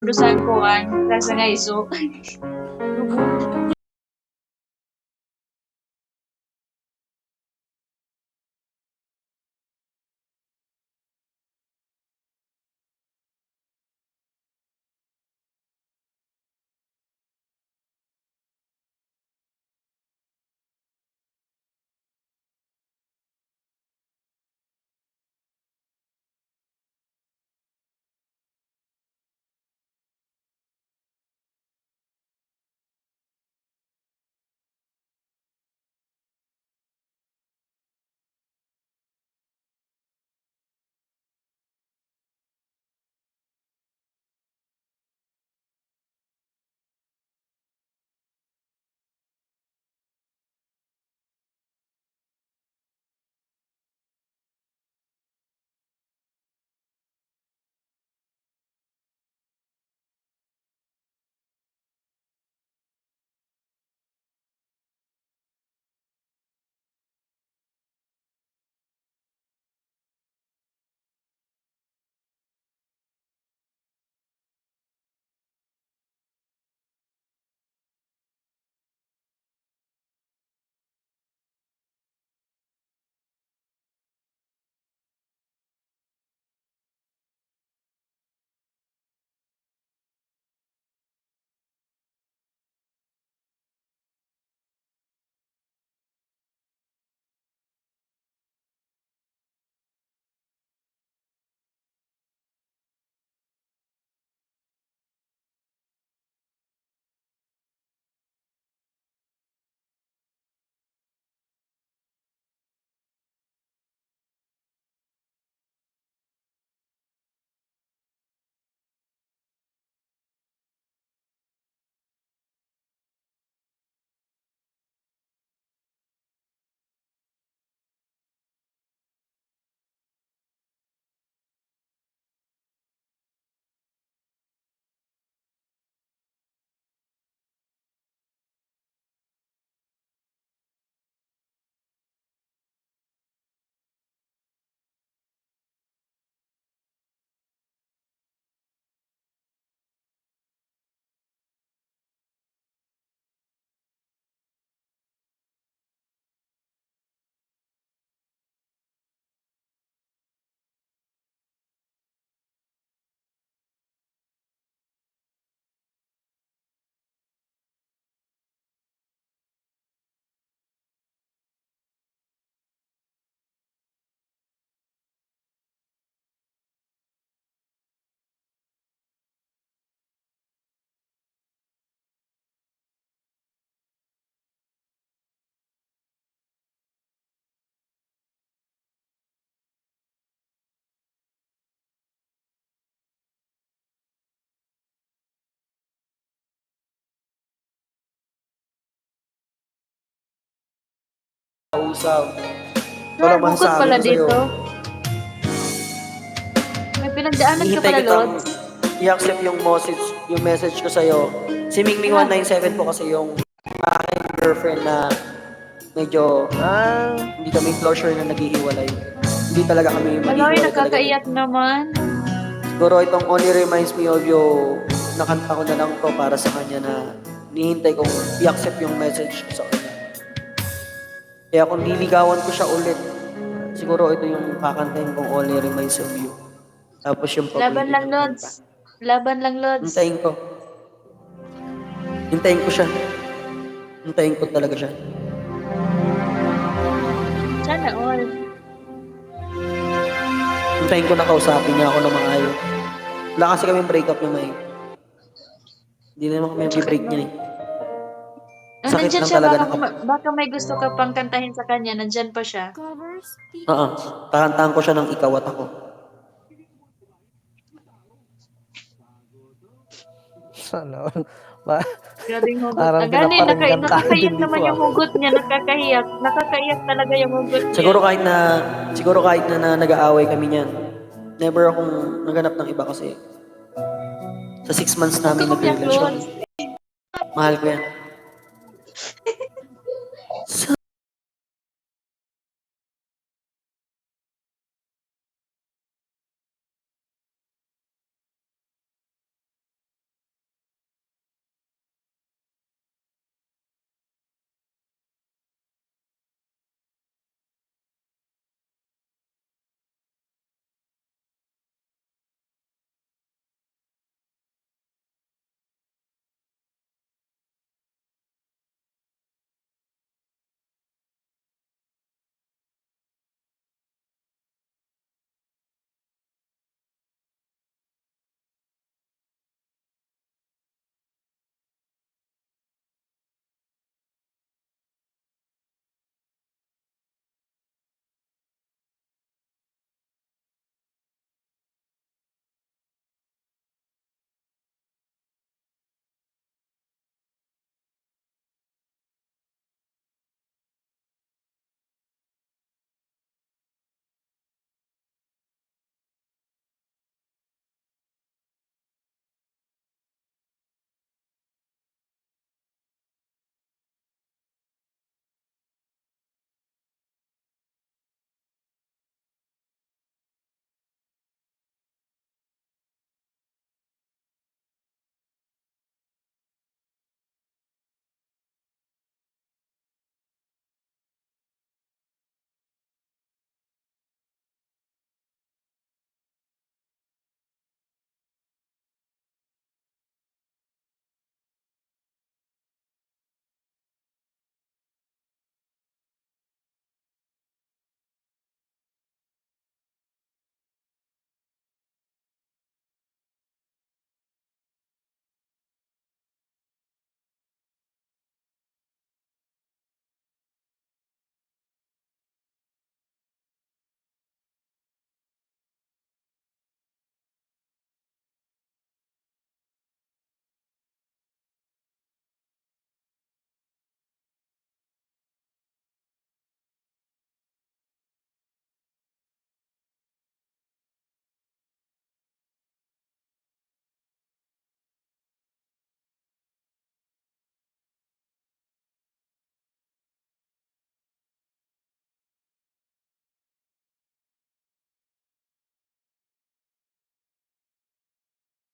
Dusan kuan sa nga iso. Lubong. Kausap. Ito Sir, lang bukod masasabi pala ko sa'yo. dito. May pinagdaanan ka Hihintay pala, kitang Lods. i-accept yung message ko sa'yo. Si Ah, Mingming197 po kasi yung aking girlfriend na medyo hindi kami closure na naghihiwalay. Hindi talaga kami walay, maghihiwalay talaga. nakakaiyak naman. Siguro itong Only Reminds Me of You, nakanta ko na lang to para sa kanya na nihintay kong i-accept yung message ko sa kanya. Kaya kung liligawan ko siya ulit, siguro ito yung kakantahin kong Only Reminds of You. Tapos yung Laban paborito lang, niyang kanta. Lods. Laban lang, Lods. Hintayin ko. Hintayin ko siya. Hintayin ko talaga siya. Sana all. Hintayin ko na kausapin niya ako na maayos. Wala kasi kami breakup na may. Hindi naman kami break niya eh. Sakit Nandyan lang siya, talaga baka, na baka may gusto ka pang kantahin sa kanya, nandyan pa siya. Kakantahan ko siya ng ikaw at ako. Ano? Ba Grabing hugot. parang Gani, pinaparinggan ka nakakaiyak din dito, naman yung hugot niya, nakakahiyak. Nakakaiyak talaga yung hugot niya. Siguro kahit na nag-aaway kami niyan, never akong naganap ng iba kasi sa 6 months Huwag ka namin umiyak, nagrelasyon, Lods. mahal ko yan.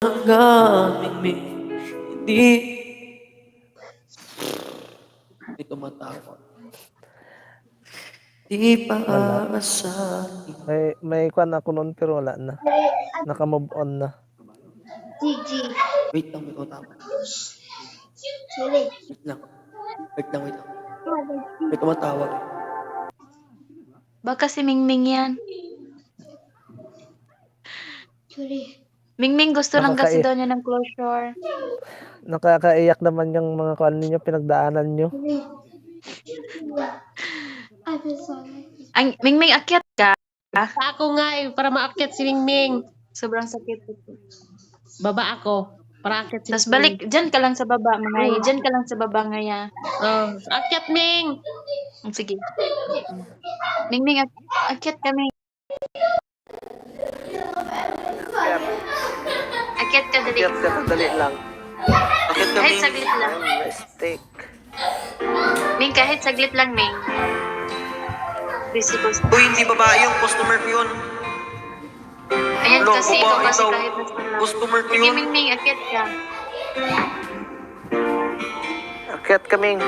hanggang hindi may tumatawa. Di pa Wala. aasahin. May kwan ako noon pero wala na. Naka-move on na. Wait lang, may tumatawa. Wait lang. Wait lang. May tumatawag. Baka si Mingming yan. Mingming gusto lang kasi daw niya ng closure. Nakakaiyak naman yung mga kwan ninyo, pinagdaanan nyo. Mingming, akyat ka. Ako nga para maakyat si Mingming. Sobrang sakit ito. Baba ako. Para akyat si Tapos Mingming. balik, dyan ka lang sa baba, mga dyan ka lang sa baba ngaya. Oh, akyat Ming! Sige. Mingming, akyat kami. Akyat ka dali. Kaya dali lang. Bakit kami? Kahit saglit lang. Mistake. Ming, kahit saglit lang, Ming. Busy ko sa... Uy, hindi babae yung customer ko yun. Ayan Hello, kasi, ikaw babae kasi daw. kahit nasa lang. Customer ko Sige, yun. Mingming, akyat ka. Akyat kaming.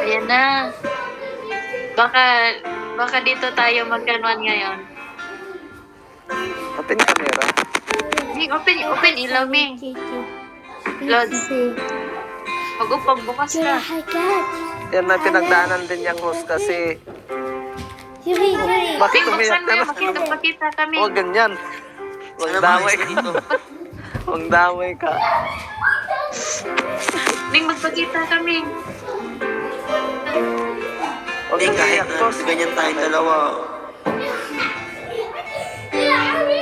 Ayan na. Baka dito tayo magkanuan ngayon. Open camera. Ming, open ilaw, Ming. Lods. Mag-upag bukas ka. Yan na pinagdaanan din yung host kasi bakit Ming, umiyak buksan mo ka yung na? makita kami. Huwag ganyan. Huwag Sana damay maayos ka. ka dito. Huwag damay ka. Ming, magpakita kami. Huwag Hindi, kahit umiyak, na boss. ganyan tayong dalawa.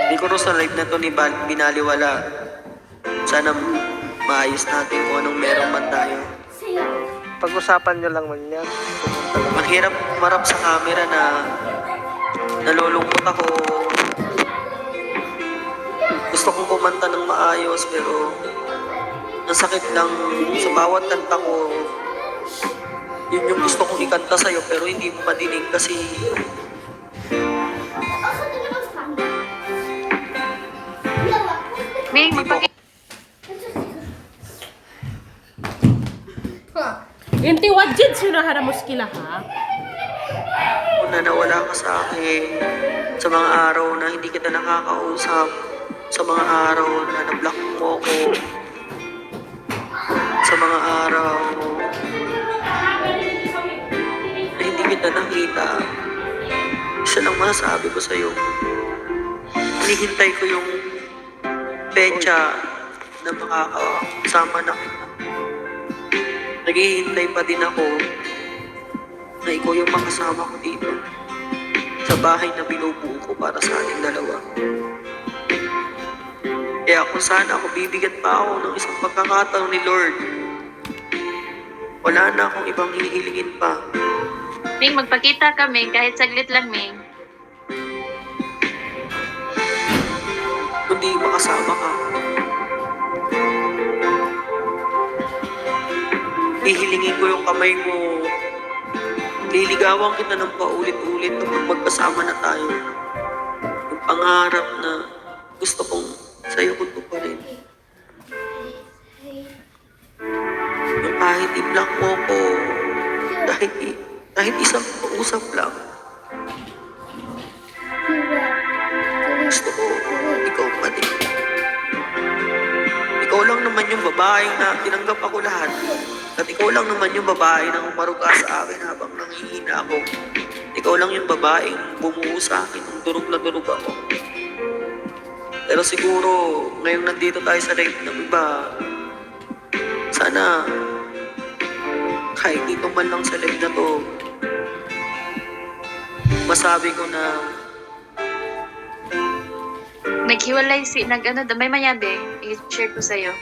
Hindi ko rin sa live na to ni binaliwala. Sana maayos natin kung anong meron man tayo. Pag-usapan nyo lang man yan. Mahirap marap sa camera na nalulungkot ako. Gusto kong kumanta ng maayos pero nasakit lang sa bawat kanta ko. Yun yung gusto kong ikanta sa'yo pero hindi mo madinig kasi Ming, magpakita. Inti wajid sunahara muskila ha? na nawala ka sa akin sa mga araw na hindi kita nakakausap, sa mga araw na na-block mo ako, sa mga araw na hindi kita nakita. Isa lang masasabi ko sa'yo, hinihintay ko yung petsa na makakasama na kita. Naghihintay pa din ako na ikaw yung makasama ko dito sa bahay na binubuo ko para sa ating dalawa. Kaya kung sana ako bibigyan pa ako ng isang pagkakataon ni Lord, wala na akong ibang hihilingin pa. Ming, magpakita kami kahit saglit lang, Ming. Kundi makasama ka. Hihilingin ko yung kamay mo. Liligawan kita ng paulit-ulit kapag magkasama na tayo. Yung pangarap na gusto kong sa'yo ko tuparin. Yung kahit i-block mo ko, kahit isang pausap lang. Gusto ko, ikaw pa din. Ikaw lang naman yung babaeng na tinanggap ako lahat. At ikaw lang naman yung babae na umaruga sa akin habang nanghihina ako. Ikaw lang yung babaeng bumuo sa akin nung durog na durog ako. Pero siguro, ngayong nandito tayo sa live ng iba, sana kahit dito man lang sa live na to, masabi ko na Naghiwalay may mayabe. I-share ko sa'yo.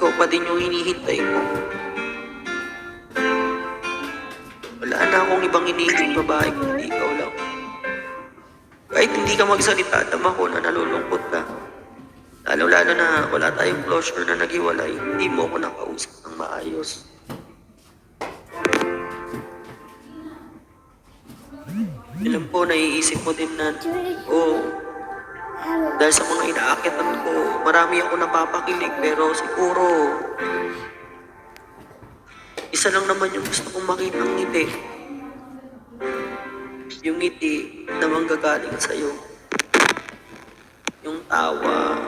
ikaw pa din yung hinihintay ko. Wala na akong ibang hinihiling babae kundi ikaw lang. Kahit hindi ka magsalita, tama ko na nalulungkot ka. Lalo-lalo na wala tayong closure na naghiwalay, hindi mo ako nakausap ng maayos. Alam ko, naiisip mo din na, oh, dahil sa mga inaakitan ko, marami ako napapakilig, pero siguro, isa lang naman yung gusto kong makitang ngiti. Yung ngiti na manggagaling sa'yo. Yung tawa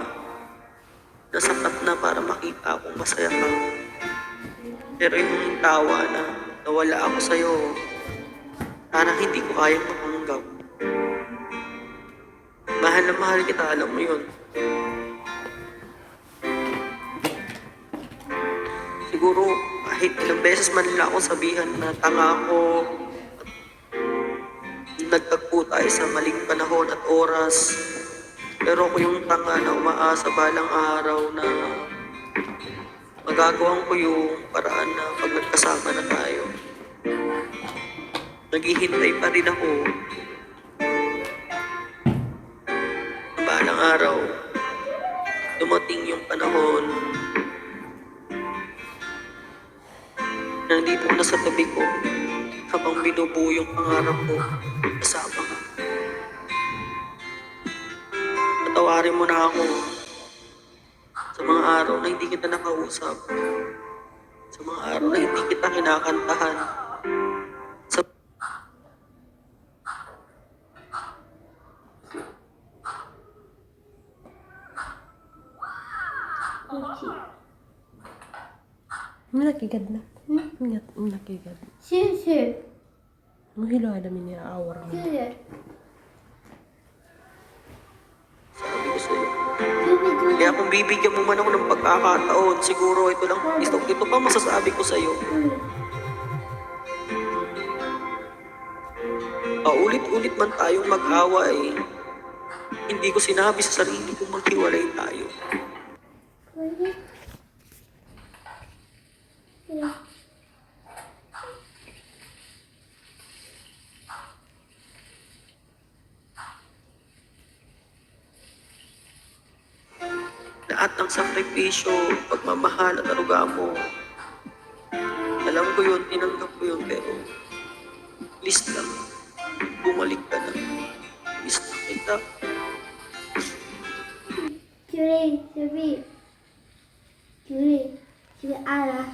na sapat na para makita akong masaya ka. Pero yung tawa na nawala ako sa'yo, parang hindi ko kayang mapanggap. Mahal na mahal kita, alam mo yun. Siguro kahit ilang beses man nila akong sabihan na tanga ako, nagtagpo tayo sa maling panahon at oras. Pero ako yung tanga na umaasa balang araw na magagawan ko yung paraan na pag nagkasama na tayo. Naghihintay pa rin ako. Balang araw, dumating yung panahon na nandito na sa tabi ko habang binubuo yung pangarap ko kasama ka. Patawarin mo na ako sa mga araw na hindi kita nakausap, sa mga araw na hindi kita kinakantahan, sa Nakigad na. Nakigad. Susu. Muhilo alamin niya awar mo. Susu. sabi ko sa'yo. Kaya kung bibigyan mo man ako ng pagkakataon, siguro ito lang, ito pa masasabi ko sa'yo. Paulit-ulit man tayong mag-away, hindi ko sinabi sa sarili kong maghiwalay tayo. Lahat ng sakripisyo, pagmamahal at aruga mo, alam ko yun, tinanggap ko yun, pero please lang, bumalik ka na. Please lang kita. Julie, Julie. Julie. Julie, Anna.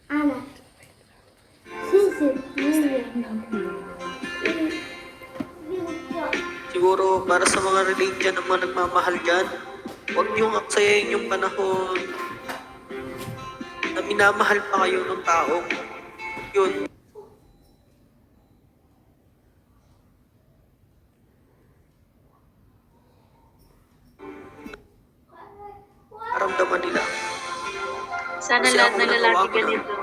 Anna. Susu. Julie. Siguro para sa mga relate dyan, ang mga nagmamahal dyan, huwag niyong aksayahin yung panahon na minamahal pa kayo ng taong yun. Maramdaman nila. Sana Kasi lahat ako ng nagawa lalaki ko na. ganito.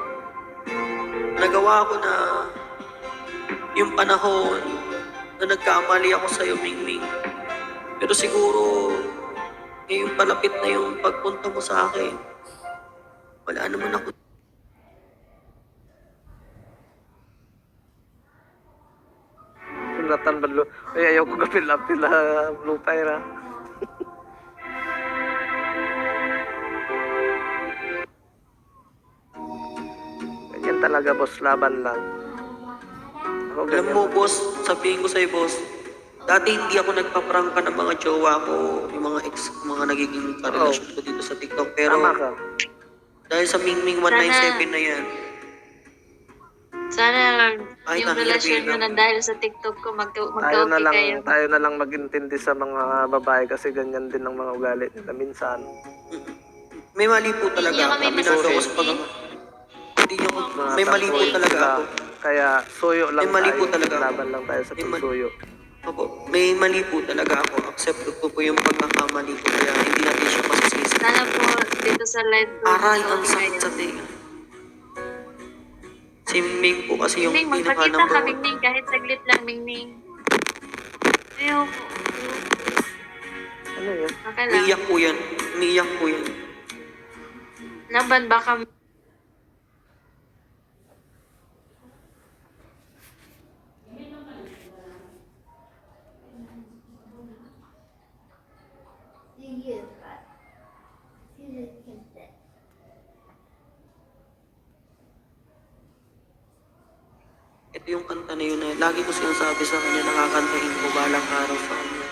Nagawa ko na yung panahon na nagkamali ako sa'yo, Mingming. Pero siguro, ngayong palapit na yung pagpunta mo sa akin, wala naman ako. Sulatan balo. Ay, ayaw ko kapil-apil na blue fire, ha. Ganyan talaga, boss. Laban lang. Ako Alam ganyan. mo, boss, sabihin ko sa'yo, boss, dati hindi ako nagpaprangka ng mga jowa ko, yung mga ex, mga nagiging karelasyon ko dito sa TikTok. Pero Tama ka. dahil sa Mingming 197 na yan, Sana Ay, yung ang relasyon nyo hirap na dahil sa TikTok ko Tayo na magka-okay kayo. lang, tayo na lang mag-intindi sa mga babae kasi ganyan din ang mga ugali nila minsan. may mali po talaga. Hindi nyo kami Aminado ako sa masisisi. pag- Hindi nyo ko, Mga may mali po tamboy talaga sila. ako. Kaya suyo lang May mali tayo. po talaga ako. Laban lang tayo sa May mali. pagsuyo. Opo, may mali po talaga ako. Accept ko po yung pagkakamali ko, kaya hindi natin siya masisisi. Sana po dito sa live ko. Aray, ang okay sakit kayo. sa tinga. Si Ming po kasi yung Ming, magpakita pinaka-number ka, 1. Ming, kahit saglit lang, Ming. Ayoko. Ano yun? Okay lang. Umiiyak po yan. Umiiyak po yan. Laban, baka Ito Yung kanta na yun, lagi ko sinasabi sa kanya, nakakantahin ko balang araw sa kanya.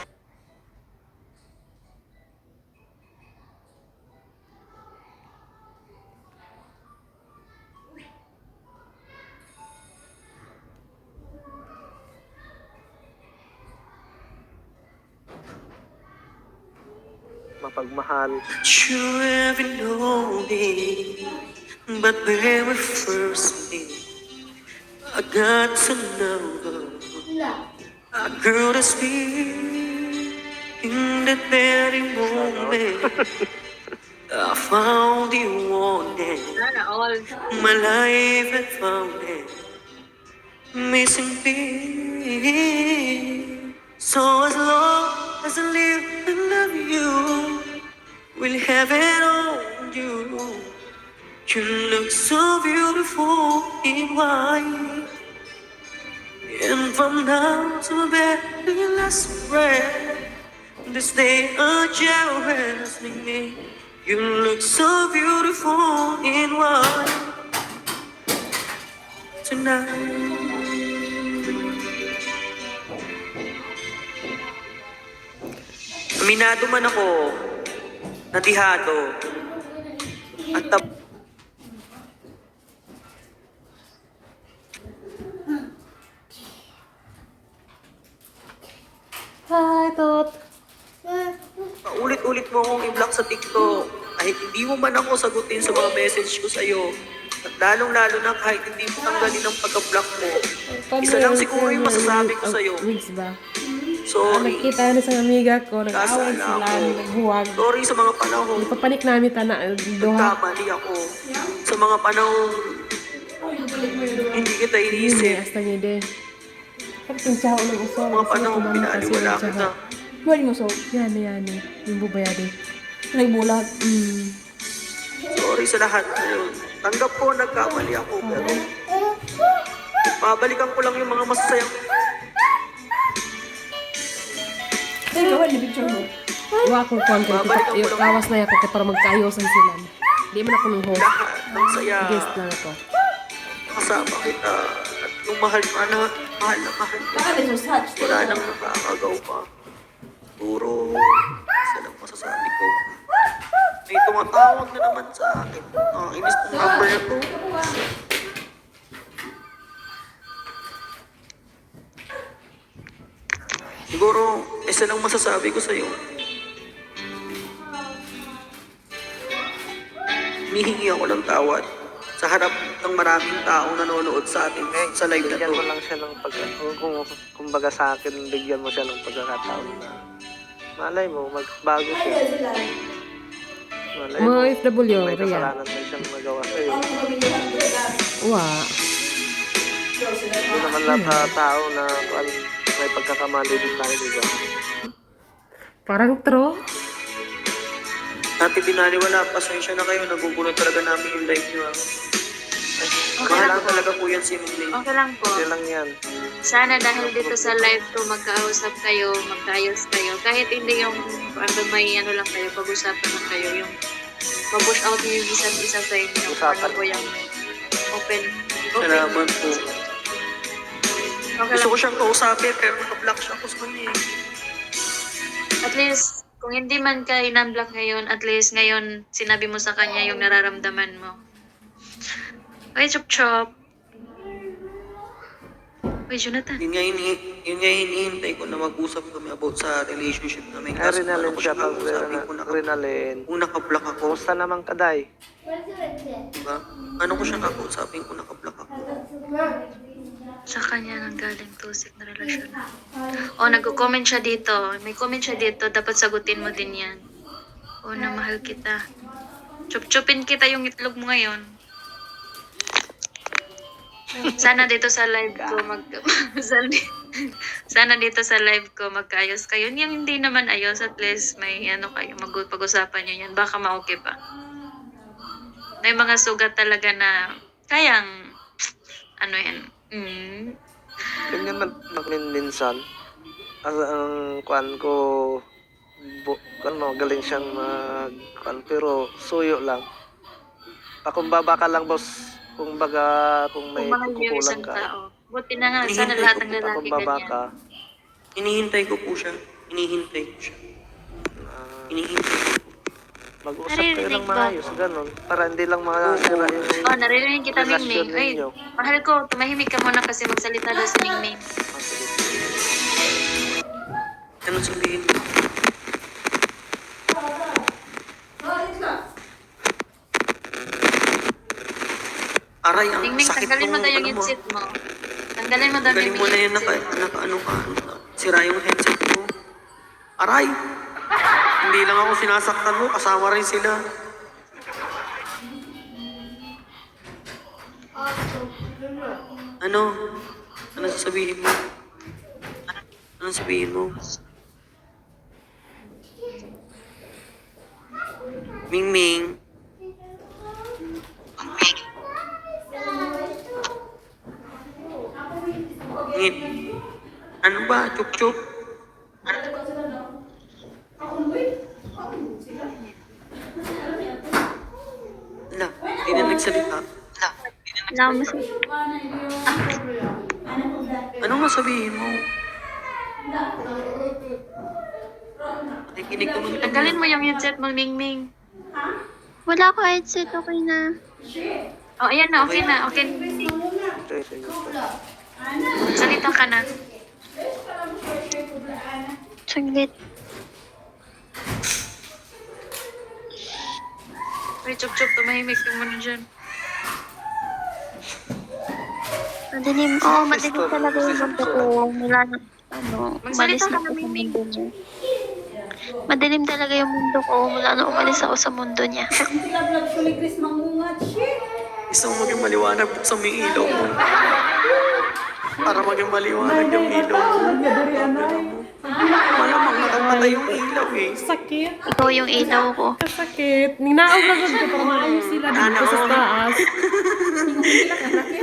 Mapagmahal. You ever know me, but when we first met, I got to know a girl to speak in that very moment. I found you wanted, Sana all. my life had found it, missing piece. So as long as I live and love you, we'll have it on you. You look so beautiful in white. And from now to my very last breath, this day a jealous me. You look so beautiful in white tonight. Aminado man ako, natihado, at Hi, Tot. Ulit-ulit mo akong i-block sa TikTok. Kahit hindi mo man ako sagutin sa mga message ko sa'yo. At lalong-lalo na kahit hindi mo tanggalin ang pagka-block mo. Isa lang siguro yung masasabi ko sa'yo. Weeks ba? Sorry. Nakita na sa amiga ko, nag-away Kasala sila, ako. naghuwag. Sorry sa mga panahon. Ipapanik namin ta na duha. Nagkamali ako. Sa mga panahon, hindi kita Yun iniisip. hasta niya din. Kapag tinsaho ng uso, Mga panahon, pinaliwala kita. Huwag mo so, yan. Yung bubaya din. Nagbulag. Sorry sa lahat ngayon. Tanggap ko, nagkamali ako. Pero, babalikan ko lang yung mga masasayang Ikaw, di picture mo. Iwa ko kung kawas na ako kaya para magkayosan sila. Di man ako ng host. lahat ng saya. Guest lang ako. Kasama kita. At yung mahal na mahal kita. Wala nang nakakagaw pa. Puro isa lang masasabi ko. May tumatawag na naman sa akin. Inis ng number na to. Siguro, isa lang masasabi ko sa'yo. Humihingi ako ng tawad sa harap ng maraming taong nanonood sa atin sa live na Bigyan mo to. lang siya ng kumbaga sa akin, bigyan mo siya ng pagkakataon na malay mo, magbago siya. Malay Mga mo, OFW, may Rhea. kasalanan na siyang nagawa sa'yo. Wa. Hindi naman lahat ng tao na may pagkakamali din tayo, di ba? Parang tro. Ate Binaliwala, pasensya na kayo. Nagugulo talaga namin yung live nyo. Okay Mahal lang ko po. talaga po yan si Mingling. Okay lang po. Hindi lang yan. Sana dahil dito sa live to magkausap kayo, magkayos kayo. Kahit hindi yung may ano lang kayo, pag-usapan lang kayo. Yung ma-push out yung isa't isa sa inyo. Usapan. Ano po yung open. Salamat po. Okay Gusto lang. ko siyang kausapin pero naka-block siya ako sa kanya eh. At least, kung hindi man ka in-unblock ngayon, at least ngayon sinabi mo sa kanya yung nararamdaman mo. Okay, Chop Chop. Uy, Jonathan. Yun nga hinihintay ko na mag-usap kami about sa relationship namin. Ay, Rinalyn ko siya siya kausapin kung Rinalyn. naka-block ako. Kumusta naman ka, Day? Diba? Ano ko siya kakausapin kung naka-block ako? Sa kanya nang galing toxic na relasyon. O, nagko-comment siya dito. May comment siya dito. Dapat sagutin mo din yan. O, na mahal kita. Chup-chupin kita yung itlog mo ngayon. Sana dito sa live ko sana dito sa live ko magkaayos kayo. Yung hindi naman ayos, at least may ano kayo, pag-usapan nyo yan. Baka ma-okay pa. May mga sugat talaga na kayang ano yan. Ganyan man minsan. Ang kwan ko, galing siyang mag-kwan, pero suyo lang. Pakumbaba ka lang, boss. Kung may Kung mahal niyo yung kukulang isang ka. tao. Buti na nga, sana Hinihintay lahat ko ng Kita lalaki kumbaba ganyan. ka. Hinihintay ko po siya. Hinihintay ko siya. Hinihintay ko po. Mag-usap kayo Naririnig ng ba? maayos, ganun. Para hindi lang makasira yung Oh, naririnig kita, relasyon Mingming. Ay, ninyo. mahal ko, tumahimik ka muna kasi magsalita daw si Mingming. Anong sabihin mo? Aray, ang Mingming, sakit tanggalin mo nung, daw yung ano mo. headset mo. Tanggalin mo daw, Galing mo Mingming, na yung yan, headset. ano ka, sira yung headset mo. Aray! Hindi lang ako sinasaktan mo, kasama rin sila. Ano? Ano sasabihin mo? Ano sasabihin mo? Mingming. Ngit. Ano ba? Chup-chup? Ala, hindi na nagsalita. Wala mo sa... Ano nga sabihin mo? Nakikinig ko nung Tanggalin mo yung headset mo, Mingming. Wala ko headset, okay na. Oh, ayan na, okay na, okay. Salita ka na. Saglit. Ay, chup-chup, tumahimik ka muna dyan. Madilim. Oo, madilim talaga yung mundo ko. Mula na, umalis Magsalita ka na na, ako sa Mingming. mundo niya. Madilim talaga yung mundo ko mula na umalis ako sa mundo niya. Gusto mo maging maliwanag, buksan mo yung ilaw mo. Para maging maliwanag yung ilaw mo. Malamang nakapatay yung ilaw eh. Sakit. Ikaw yung ilaw ko. Kasakit. Ninaog lang ko para maayos sila dito sa taas.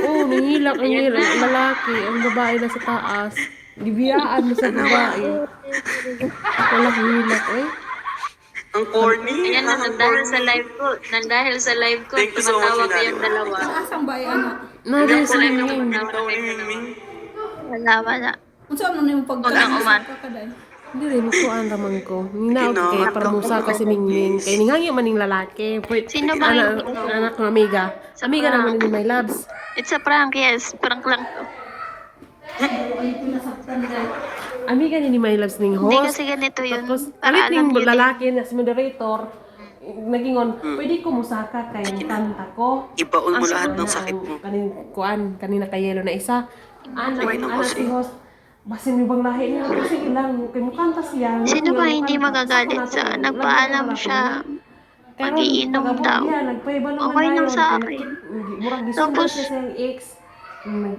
Oo, nangilak ang lalaki. Ang babae na sa taas. Gibiyaan mo sa babae. Walang hilak eh. Ang corny. Ayan na, nandahil sa live ko. Nandahil sa live ko, Thank you so much, tumatawa ko Inali. yung dalawa. Nari Sa sa live ko, Mingming. tumatawa Ikaw ko ni yung dalawa. Mingming. Wala. Unsa man nimo Huwag kang uman. pagkaday? Hindi rin ko ang raman ko. Ninaog kay para musa ka si Mingming. Kay ningangi man ning lalaki. Pwede, Sino ba anak, yung- anak ng amiga. Amiga naman ni my loves. It's a prank, yes. Prank lang to. Amiga ni my loves ning Hindi host. kasi ganito yun. Tapos, Para kalit alam ning yun eh. lalaki na si moderator, nagingon, pwede ko musaka kay kanta ko. Ibaon mo Ang lahat ng sana sakit ang mo. kanina kay yelo na isa. Uy, naku, Anak si host. Basin mo bang lahi niya? Kasi ilang, kay mukanta siya. Sino ba Yung hindi kanta, magagalit saka sa natin, nagpaalam lagi siya? Karon, Mag-iinom pag-abot daw. niya, nagpaiba naman Okay lang dayon. sa Kaya akin. Murag gisunod Tapos- siya sa iyang ex.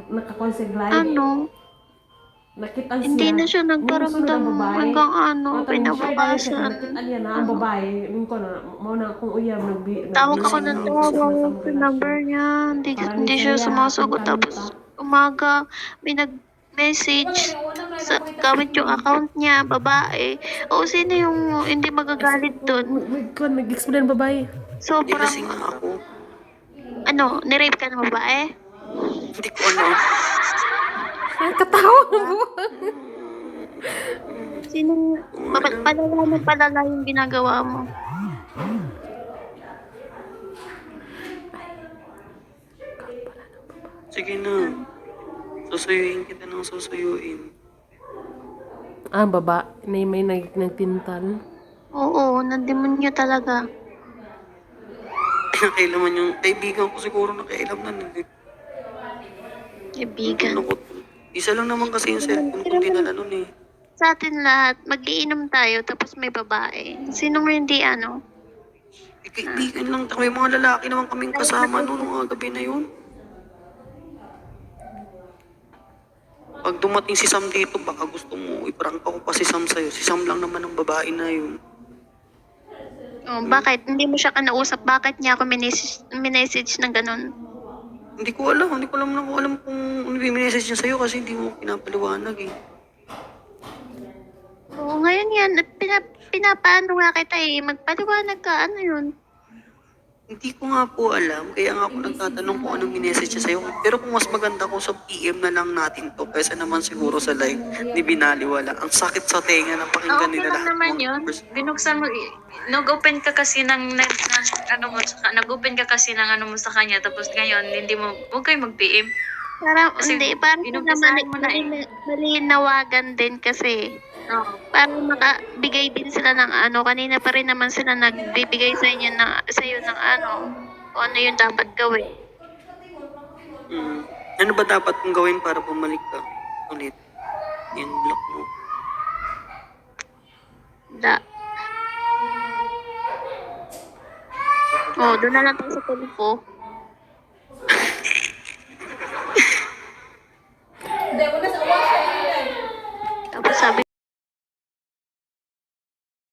Nakakonseg live. Ano? Nakita siya. Hindi na siya Nung nagparamdam sunod ang babae. hanggang ano, Matang pinabukasan. siya, nakita niya na ang babae. Yung ko na, mauna akong uyab. Tawag ako ng tawag sa number niya. Hindi siya sumasagot. Tapos umaga, may nag-message sa gamit yung account niya, babae. O sino yung hindi magagalit doon? Nag-explain babae. Hindi Sobrang, kasi nga ako. ano, nirape ka ng babae? Hindi ko alam. Katawa mo. Sino, palala yung ginagawa mo? Sige na. Susuyuin kita ng susuyuin. Baba. May nagtintal. Oo, nandemonyo talaga. Nakailaman yung kaibigan ko siguro nakailam na. Kaibigan. Ano ko. Isa lang naman kasi yung cellphone ko dinala nun eh. Sa atin lahat, mag-iinom tayo tapos may babae. Sinong hindi ano? Eh, kaibigan lang. May mga lalaki naman kaming kasama noon mga gabi na yun. Pag dumating si Sam dito, baka gusto mo iprank ako pa si Sam sa'yo. Si Sam lang naman ang babae na yun. Oh, bakit? Hindi mo siya kanausap. Bakit niya ako minessage ng ganun? Hindi ko alam. Hindi ko alam kung ano yung message niya sa'yo kasi hindi mo pinapaliwanag eh. Oo, ngayon yan. Pinapaano nga kita eh. Magpaliwanag ka. Ano yun? Hindi ko nga po alam, kaya nga ako nagtatanong kung anong minessage siya sa'yo. Pero kung mas maganda ko sa PM na lang natin to, kaysa naman siguro sa live, di binaliwala. Ang sakit sa tenga ng pakinggan Okay nila lang lahat. naman mga yun. numbers. Binuksan mo, nag-open ka kasi nag-open ka kasi ng ano mo sa kanya, tapos ngayon, hindi mo, huwag kayo mag-PM. Parang, Kasi hindi, parang inumpisahan mo na eh. malinawagan din kasi. Oo. Para makabigay din sila ng ano, kanina pa rin naman sila nagbibigay sa inyo ng, sa'yo ng ano, kung ano yung dapat gawin. Ano ba dapat kong gawin para bumalik ka ulit? Yan, block mo. Doon na lang tayo sa tulpo. Tapos sabi